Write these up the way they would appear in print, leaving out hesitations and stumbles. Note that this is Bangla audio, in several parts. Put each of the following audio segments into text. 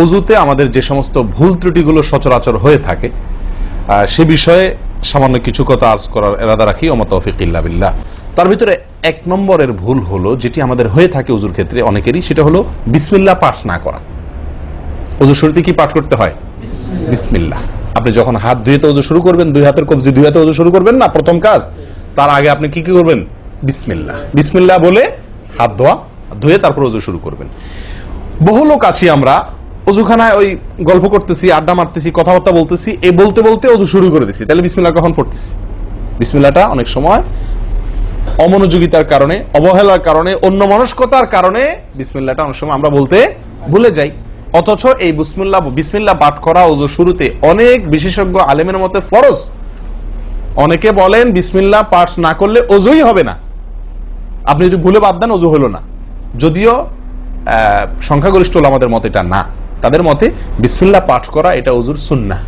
অজুতে আমাদের যে সমস্ত ভুল ত্রুটিগুলো সচরাচর হয়ে থাকে সে বিষয়ে সামান্য কিছু কথা আর্জ করার ইরাদা রাখি। ওয়া মা তাওফীক ইল্লা বিল্লাহ। তার ভিতরে এক নম্বরের ভুল হলো, যেটি আমাদের হয়ে থাকে অজুর ক্ষেত্রে অনেকেরই, সেটা হলো বিসমিল্লাহ পাঠ না করা। অজুর শুরুতে কি পাঠ করতে হয়? বিসমিল্লাহ। আপনি যখন হাত ধুয়ে অজু শুরু করবেন, দুই হাতের কবজি দুই হাতে অজু শুরু করবেন না, প্রথম কাজ, তার আগে আপনি কি করবেন? বিসমিল্লাহ। বিসমিল্লাহ বলে হাত ধুয়ে তারপর অজু শুরু করবেন। বহু লোক আছি আমরা, অজুখানায় ওই গল্প করতেছি, আড্ডা মারতেছি, কথাবার্তা বলতেছি, এই বলতে বলতে অজু শুরু করে দিচ্ছি। তাহলে বিসমিল্লাহ কখন পড়তেছি? বিসমিল্লাহটা অনেক সময় অমনোযোগিতার কারণে, অবহেলার কারণে, অন্যমনস্কতার কারণে বিসমিল্লাহটা অনেক সময় আমরা বলতে ভুলে যাই। অথচ এই বিসমিল্লাহ পাঠ করা অজু শুরুতে অনেক বিশেষজ্ঞ আলেমের মতে ফরজ। অনেকে বলেন বিসমিল্লাহ পাঠ না করলে অজুই হবে না, আপনি যদি ভুলে বাদ দেন অজু হলো না। যদিও সংখ্যাগরিষ্ঠ ওলামাদের মতে এটা না, তাদের মতে বিসমিল্লাহ পাঠ করা এটা অজুর সুন্নাহ।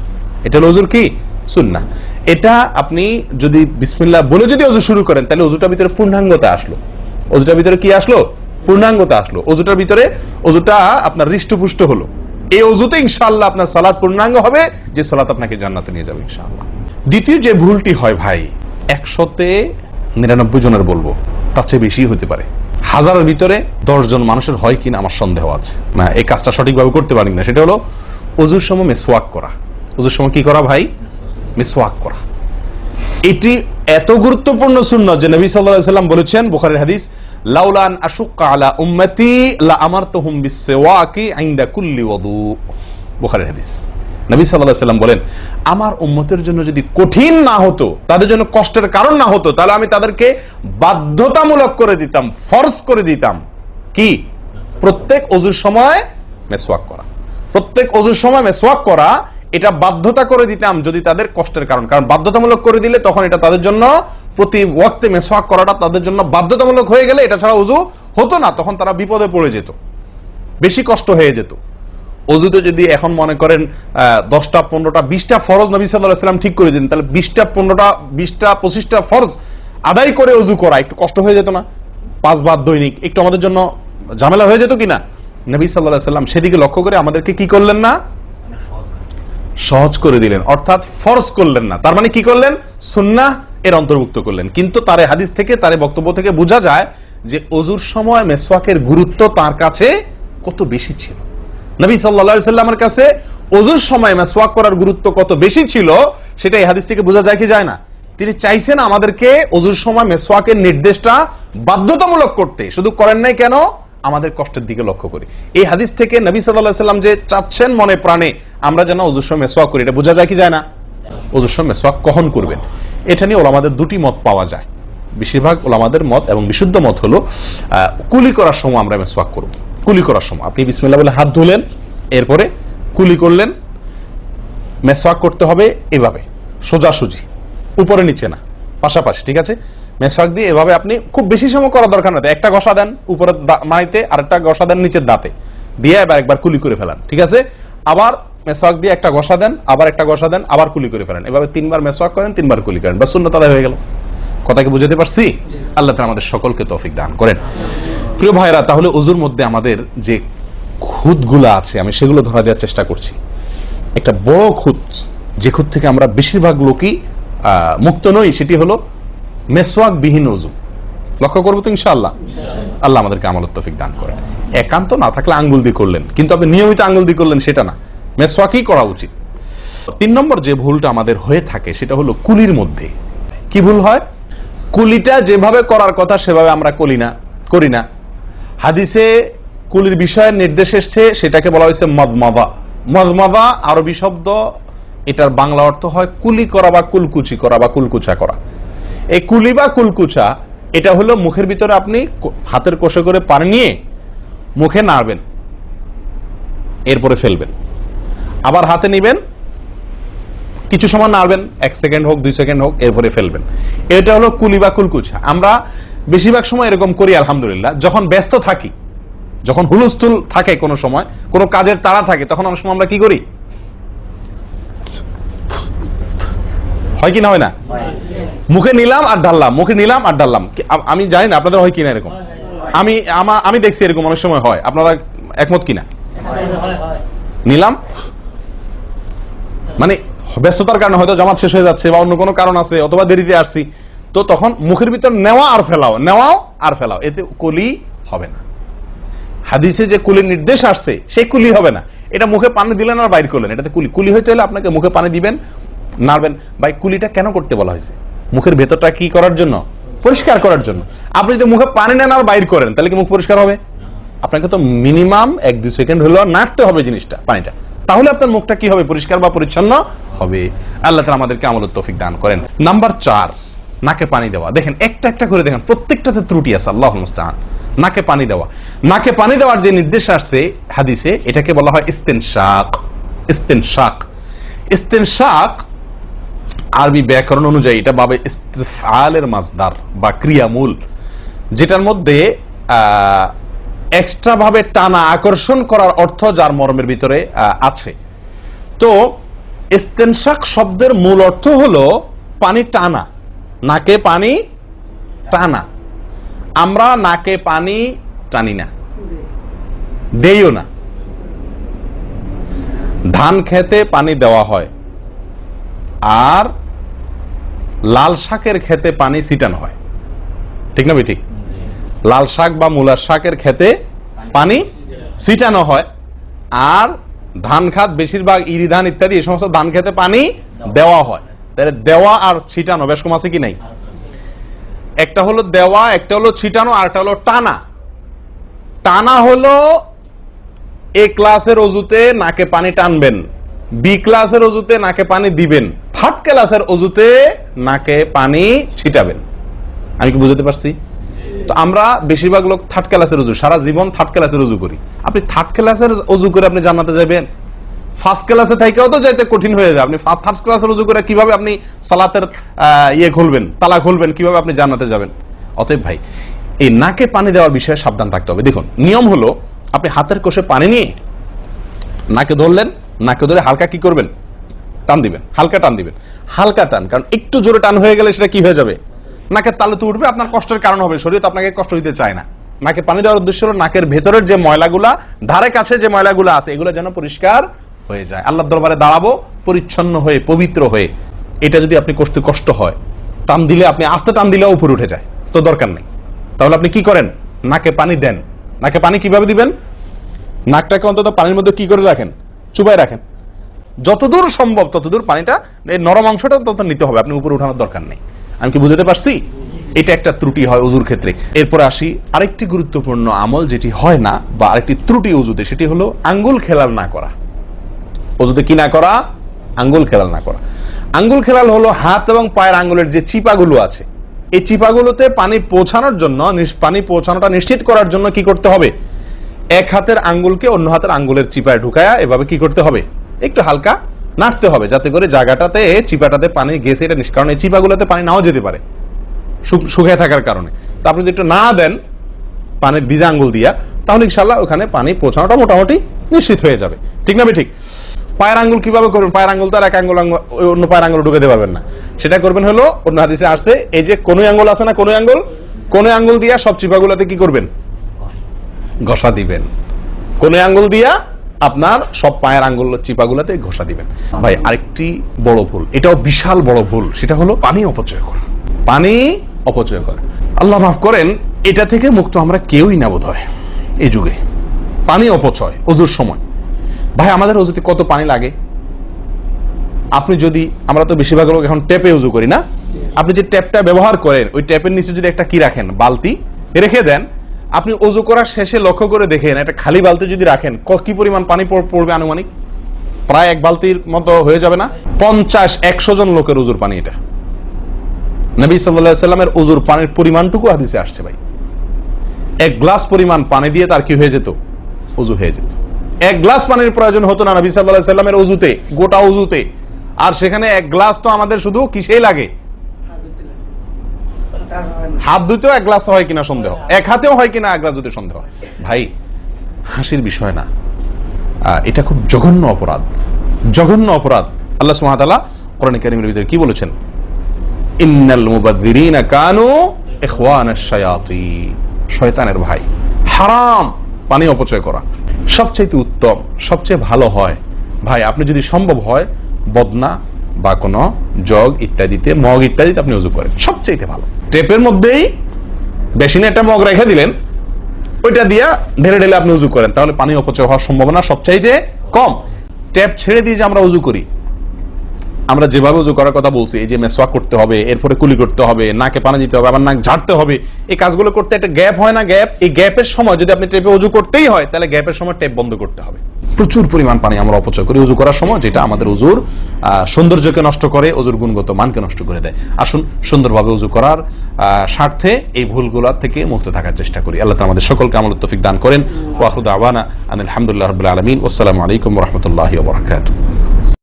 এটা হলো অজুর কি? সুন্নাহ। এটা আপনি যদি বিসমিল্লাহ বলে যদি অজু শুরু করেন, তাহলে অজুটার ভিতরে পূর্ণাঙ্গতা আসলো। অজুটার ভিতরে কি আসলো? পূর্ণাঙ্গতা আসলো। অজুটার ভিতরে অজুটা আপনার হৃষ্টপুষ্ট হলো। এই অজুতে ইনশাআল্লাহ আপনার সালাত পূর্ণাঙ্গ হবে, যে সালাত আপনাকে জান্নাতে নিয়ে যাবে ইনশাআল্লাহ। দ্বিতীয় যে ভুলটি হয় ভাই, 100-99 জনের বলবো, তার চেয়ে বেশি হতে পারে, হাজারের ভিতরে 10 জন মানুষের হয় কিনা আমার সন্দেহ আছে, না এই কাজটা সঠিকভাবে করতে পারি না। সেটা হলো অজুর সময় মিসওয়াক করা। অজুর সময় কি করা ভাই? মিসওয়াক করা। এটি এত গুরুত্বপূর্ণ সুন্নাত যে নবী সাল্লাল্লাহু আলাইহি ওয়াসাল্লাম বলেছেন, বুখারীর হাদিস, লাউলা আন আশুক্কা আলা উম্মতি লা আমারতুহুম বিসওয়াকি ইনদা কুল্লি ওযু। বুখারীর হাদিস। নবী সাল্লাল্লাহু আলাইহি ওয়াসাল্লাম বলেন, আমার উম্মতের জন্য যদি কঠিন না হতো, তাদের জন্য কষ্টের কারণ না হতো, তাহলে আমি তাদেরকে বাধ্যতামূলক করে দিতাম, ফরজ করে দিতাম কি? প্রত্যেক অজুর সময় মিসওয়াক করা। প্রত্যেক অজুর সময় মিসওয়াক করা, এটা বাধ্যতা করে দিতাম যদি তাদের কষ্টের কারণ। কারণ বাধ্যতামূলক করে দিলে তখন এটা তাদের জন্য, প্রতি ওয়াক্তে মিসওয়াক করাটা তাদের জন্য বাধ্যতামূলক হয়ে গেলে এটা ছাড়া অজু হতো না, তখন তারা বিপদে পড়ে যেত, বেশি কষ্ট হয়ে যেত। অজুতে যদি এখন মনে করেন 10টা 15টা 20টা ফরজ নবী সাল্লাল্লাহু আলাইহি ওয়াসাল্লাম ঠিক করে দিন, তাহলে 20টা 15টা 20টা 25টা ফরজ আদায় করে অজু করা একটু কষ্ট হয়ে যেত না? 5 বার দৈনিক একটু আমাদের জন্য ঝামেলা হয়ে যেত কিনা? নবী সাল্লাল্লাহু আলাইহি ওয়াসাল্লাম সেদিকে লক্ষ্য করে আমাদেরকে কি করলেন না? সহজ করে দিলেন, অর্থাৎ ফরজ করলেন না। তার মানে কি করলেন? সুন্নাহ এর অন্তর্ভুক্ত করলেন। কিন্তু তার হাদিস থেকে, তার বক্তব্য থেকে বোঝা যায় যে অজুর সময় মিসওয়াকের গুরুত্ব তার কাছে কত বেশি ছিল। নবী সাল্লাল্লাহু আলাইহি ওয়াসাল্লামের কাছে অজুর সময় মিসওয়াক করার গুরুত্ব কত বেশি ছিল, সেটা এই হাদিস থেকে বোঝা যায় কি যায় না? তিনি চাইছেন আমাদেরকে অজুর সময় মিসওয়াকের নির্দেশটা বাধ্যতামূলক করতে। শুধু করেন নাই কেন? আমাদের কষ্টের দিকে লক্ষ্য করি। এই হাদিস থেকে নবী সাল্লাল্লাহু আলাইহি ওয়াসাল্লাম যে চাচ্ছেন মনে প্রাণে আমরা যেন অজুর সময় মিসওয়াক করি, এটা বোঝা যায় কি যায় না? অজুর সময় মিসওয়াক কখন করবেন, এটা নিয়ে ওলামাদের দুটি মত পাওয়া যায়। বেশিরভাগ ওলামাদের মত এবং বিশুদ্ধ মত হলো কুলি করার সময় আমরা মিসওয়াক করব। কুলি করার সময় আপনি বিসমিল্লাহ বলে হাত ধুলেন, এরপরে কুলি করলেন। মিসওয়াক করতে হবে এভাবে, সোজাসুজি, উপরে নিচে না, পাশাপাশি, ঠিক আছে? মিসওয়াক দিয়ে এভাবে আপনি খুব বেশি সময় করার দরকার না, একটা ঘষা দেন উপরে মাইতে, আরেকটা ঘষা দেন নিচের দাঁতে দিয়ে, এবার একবার কুলি করে ফেলান, ঠিক আছে? আবার মিসওয়াক দিয়ে একটা ঘষা দেন, আবার একটা ঘষা দেন, আবার কুলি করে ফেলেন। এভাবে 3 বার মিসওয়াক করেন, 3 বার কুলি করেন, বাস সুন্নাত আদায় হয়ে গেল। কথা কি বুঝাতে পারছি? আল্লাহ তাআলা আমাদের সকলকে তৌফিক দান করেন। প্রিয় ভাইরা, তাহলে ওযুর মধ্যে আমাদের যে খুঁতগুলো আছে আমি সেগুলো ধরা দেওয়ার চেষ্টা করছি। একটা বড় খুঁত, যে খুঁত থেকে আমরা বেশিরভাগ লোকই মুক্ত নই, সেটি হলো মিসওয়াক বিহীন ওযু। লক্ষ্য করবো তো ইনশাআল্লাহ। আল্লাহ আমাদেরকে আমলের তৌফিক দান করেন। একান্ত না থাকলে আঙ্গুল দিয়ে করলেন, কিন্তু আপনি নিয়মিত আঙ্গুল দিয়ে করলেন সেটা না, মিসওয়াকই করা উচিত। 3 নম্বর যে ভুলটা আমাদের হয়ে থাকে সেটা হলো কুলির মধ্যে। কি ভুল হয়? কুলিটা যেভাবে করার কথা সেভাবে আমরা করি না। হাদিসে কুলির বিষয়ে নির্দেশ এসেছে, সেটাকে বলা হয়েছে মদমাদা। মদমাদা আরবি শব্দ, এটার বাংলা অর্থ হয় কুলি করা বা কুলকুচি করা বা কুলকুচা করা। এই কুলি বা কুলকুচা এটা হলো মুখের ভিতরে আপনি হাতের কোষে করে পানি নিয়ে মুখে নাড়বেন, এরপরে ফেলবেন, আবার হাতে নিবেন, কিছু সময় নাড়বেন, 1 সেকেন্ড হোক 2 সেকেন্ড হোক, এরপরে ফেলবেন। এটা হলো কুলি বা কুলকুচা। আমরা বেশিরভাগ সময় এরকম করি আলহামদুলিল্লাহ। যখন ব্যস্ত থাকি, যখন হুলস্থুল থাকে, কোনো সময় কোনো কাজের তাড়া থাকে, তখন অনেক সময় আমরা কি করি? হয় কি না হয় না? মুখে নিলাম আর ঢাললাম, মুখে নিলাম আর ঢাললাম। আমি জানি না আপনাদের হয় কিনা এরকম। আমি দেখছি এরকম অনেক সময় হয়। আপনারা একমত কিনা? নিলাম, মানে ব্যস্ততার কারণে হয়তো জামাত শেষ হয়ে যাচ্ছে বা অন্য কোনো কারণ আছে, অথবা দেরিতে আসছি, তো তখন মুখের ভিতর নেওয়া আর ফেলাও, নেওয়াও আর ফেলাও, এতে কুলি হবে না। হাদিসে যে কুলির নির্দেশ আসছে সেই কুলি হবে না। এটা মুখে পানি দিলেন আর বাইর করলেন, এটাতে কুলি। কুলি হইতে হলে আপনাকে মুখে পানি দিবেন, নাড়বেন। ভাই কুলিটা কেন করতে বলা হয়েছে? মুখের ভেতরটা কি করার জন্য? পরিষ্কার করার জন্য। আপনি যদি মুখে পানি নেন আর বাইর করেন, তাহলে কি মুখ পরিষ্কার হবে? আপনাকে তো মিনিমাম 1-2 সেকেন্ড হলেও নাড়তে হবে জিনিসটা, পানিটা, তাহলে আপনার মুখটা কি হবে? পরিষ্কার বা পরিচ্ছন্ন হবে। আল্লাহ তাআলা আমাদেরকে আমলের তৌফিক দান করেন। নাম্বার 4, নাকে পানি দেওয়া। দেখেন একটা একটা করে দেখেন, প্রত্যেকটাতে ত্রুটি আছে, আল্লাহুল মুস্তাআন। নাকে পানি দেওয়া, নাকে পানি দেওয়ার যে নির্দেশ আসছে হাদিসে, এটাকে বলা হয় ইস্তেনশাক। ইস্তেনশাক, ইস্তেনশাক আরবি ব্যাকরণ অনুযায়ী এটা বাবে ইস্তিফআলের মাসদার বা ক্রিয়ামূল, যেটার মধ্যে এক্সট্রা ভাবে টানা, আকর্ষণ করার অর্থ যার মর্মের ভিতরে আছে। তো ইস্তেনশাক শব্দের মূল অর্থ হলো পানি টানা, নাকে পানি টানা। আমরা নাকে পানি টানি না, দেইও না। ধান খেতে পানি দেওয়া হয়, আর লাল শাকের খেতে পানি ছিটানো হয়, ঠিক না বেঠিক? লাল শাক বা মূলার শাকের খেতে পানি ছিটানো হয়, আর ধান খাত, বেশিরভাগ ইরি ধান ইত্যাদি এই সমস্ত ধান খেতে পানি দেওয়া হয়। তাহলে দেওয়া আর ছিটানো বেশ কম আছে কি নাই? একটা হলো দেওয়া, একটা হলো ছিটানো, আর একটা হলো টানা। টানা হলো এ ক্লাসের অজুতে নাকে পানি টানবেন, বি ক্লাসের অজুতে নাকে পানি দিবেন, থার্ড ক্লাসের অজুতে নাকে পানি ছিটাবেন। আমি কি বুঝতে পারছি? তো আমরা বেশিরভাগ লোক থার্ড ক্লাসের অজু, সারা জীবন থার্ড ক্লাসের অজু করি। আপনি থার্ড ক্লাসের অজু করে আপনি জান্নাতে যাবেন? ফার্স্ট ক্লাসে থেকেও তো যাইতে কঠিন হয়ে যায়। আপনি থার্ড ক্লাসের অজু করে কিভাবে আপনি সালাতের ইয়ে খুলবেন, তালা খুলবেন, কিভাবে আপনি জান্নাতে যাবেন? অতএব ভাই, এই নাকে পানি দেওয়ার বিষয়ে সাবধান থাকতে হবে। দেখুন, নিয়ম হলো আপনি হাতের কোষে পানি নিয়ে নাকে ধরলেন, নাকে ধরে হালকা কি করবেন? টান দিবেন, হালকা টান দিবেন, হালকা টান। কারণ একটু জোরে টান হয়ে গেলে সেটা কি হয়ে যাবে? নাকের তালু তো উঠবে, আপনার কষ্টের কারণ হবে। শরীর তো আপনাকে কষ্ট দিতে চায় না। নাকে পানি দেওয়ার উদ্দেশ্য হলো নাকের ভেতরের যে ময়লাগুলা, ধারে কাছে যে ময়লাগুলা আছে, এগুলো যেন পরিষ্কার হয়ে যায়। আল্লাহর দরবারে দাঁড়াবো পরিচ্ছন্ন হয়ে, পবিত্র হয়ে। এটা যদি আপনি করতে কষ্ট হয়, টান দিলে, আপনি আস্তে টান দিলেও উপরে উঠে যায়, তো দরকার নেই। তাহলে আপনি কি করেন? নাকে পানি দেন। নাকে পানি কিভাবে দিবেন? নাকটাকে অন্তত পানির মধ্যে কি করে রাখেন? চুবাই রাখেন। যতদূর সম্ভব ততদূর পানিটা, এই নরম অংশটা তত নিতে হবে, আপনি উপরে উঠানোর দরকার নেই। আমি কি বুঝতে পারছি? এটা একটা ত্রুটি হয় ওযুর ক্ষেত্রে। এরপর আসি আরেকটি গুরুত্বপূর্ণ আমল যেটি হয় না, বা আরেকটি ত্রুটি ওযুতে, সেটি হলো আঙ্গুল খেলাল না করা। ওযুতে কি না করা? আঙ্গুল খেলাল না করা। আঙ্গুল খেলাল হলো হাত এবং পায়ের আঙ্গুলের যে চিপাগুলো আছে, এই চিপাগুলোতে পানি পৌঁছানোর জন্য, পানি পৌঁছানোটা নিশ্চিত করার জন্য কি করতে হবে? এক হাতের আঙ্গুলকে অন্য হাতের আঙ্গুলের চিপায় ঢুকায়া এভাবে কি করতে হবে? একটু হালকা নাড়তে হবে, যাতে করে জায়গাটাতে, চিপাটাতে পানি গেছে এটা নিষ্কার। কারণ এই চিপাগুলোতে পানি নাও যেতে পারে শুকিয়ে থাকার কারণে। তা আপনি যদি একটু না দেন পানির ভিজা আঙ্গুল দিয়া, তাহলে ইনশাআল্লাহ ওখানে পানি পৌঁছানোটা মোটামুটি নিশ্চিত হয়ে যাবে, ঠিক না ঠিক? পায়ের আঙ্গুল কিভাবে করবেন? পায়ের আঙ্গুল তো আর এক আঙ্গুল অন্য পায়ের আঙ্গুল ঢুকাতে পারবেন না। সেটা করবেন হলো, অন্য হাদিসে আসছে, এই যে কনুই আঙ্গুল আছে না, কনুই আঙ্গুল দিয়া সব চিপাগুলোতে কি করবেন? ঘষা দিবেন। কনুই আঙ্গুল দিয়া আপনার সব পায়ের আঙ্গুল চিপাগুলোতে ঘষা দিবেন। ভাই, আরেকটি বড় ভুল, এটাও বিশাল বড় ভুল, সেটা হলো পানি অপচয় করা। পানি অপচয় করা, আল্লাহ মাফ করেন, এটা থেকে মুক্ত আমরা কেউই না বোধ হয় এই যুগে। পানি অপচয় ওযুর সময়। ভাই, আমাদের ওযুতে কত পানি লাগে? আপনি যদি, আমরা তো বেশিরভাগ লোক এখন ট্যাপে ওযু করি না, আপনি যে ট্যাপটা ব্যবহার করেন, ওই ট্যাপের নিচে যদি একটা কি রাখেন, বালতি রেখে দেন, আপনি ওযু করার শেষে লক্ষ্য করে দেখেন, একটা খালি বালতি যদি রাখেন, কি পরিমাণ পানি পড়বে আনুমানিক? প্রায় এক বালতির মতো হয়ে যাবে না? 50-100 জন লোকের ওযুর পানি এটা। নবী সাল্লাল্লাহু আলাইহি সাল্লামের ওযুর পানির পরিমাণটুকু হাদিসে আসছে ভাই। এক গ্লাস পরিমাণ পানি দিয়ে তার কি হয়ে যেত? ওযু হয়ে যেত। এক গ্লাস পানির প্রয়োজন হতো না নবী সাল্লাল্লাহু আলাইহি সাল্লামের ওযুতে, গোটা ওযুতে। আর সেখানে এক গ্লাস তো আমাদের শুধু কিসেই লাগে? হাত ধুতেও এক গ্লাস হয় কিনা সন্দেহ, এক হাতেও হয় কিনা এক গ্লাস ধুতে সন্দেহ। ভাই, হাসির বিষয় না, এটা খুব জঘন্য অপরাধ, জঘন্য অপরাধ। আল্লাহ সুবহানাহু ওয়া তাআলা কোরআনে কারীমের ভিতরে কি বলেছেন? ইন্নাল মুবাযযিরিনা কানু ইখওয়ানাশ শায়াতিন, শয়তানের ভাই। হারাম পানি অপচয় করা সবচেয়ে উত্তম, সবচেয়ে ভালো হয় ভাই আপনি যদি সম্ভব হয় বদনা বা কোনো জগ ইত্যাদিতে, মগ ইত্যাদিতে আপনি উজু করেন, সবচেয়ে ভালো। টেপের মধ্যেই বেসিনে একটা মগ রেখে দিলেন, ওইটা দিয়া ঢেলে ঢেলে আপনি উজু করেন, তাহলে পানি অপচয় হওয়ার সম্ভাবনা সবচাইতে কম। ট্যাপ ছেড়ে দিয়ে যে আমরা উজু করি, আমরা যেভাবে উজু করার কথা বলছি, এই যে মেসওয়াক করতে হবে, এরপরে কুলি করতে হবে, নাকে পানি দিতে হবে, আবার নাক ঝাড়তে হবে, এই কাজগুলো করতে একটা গ্যাপ হয় না? গ্যাপ, এই গ্যাপের সময় যদি আপনি টেপে উজু করতেই হয়, তাহলে গ্যাপের সময় টেপ বন্ধ করতে হবে। প্রচুর পরিমাণ পানি আমরা অপচয় করি উজু করার সময়, যেটা আমাদের উজুর সৌন্দর্যকে নষ্ট করে, উজুর গুণগত মানকে নষ্ট করে দেয়। আসুন সুন্দরভাবে উজু করার স্বার্থে এই ভুলগুলো থেকে মুক্ত থাকার চেষ্টা করি। আল্লাহ তাআলা আমাদের সকলকে আমল তৌফিক দান করেন। ওয়া আখিরু দাওয়ানা আলহামদুলিল্লাহি রাব্বিল আলামিন। আসসালামু আলাইকুম ওয়া রাহমাতুল্লাহি ওয়া বারাকাতুহু।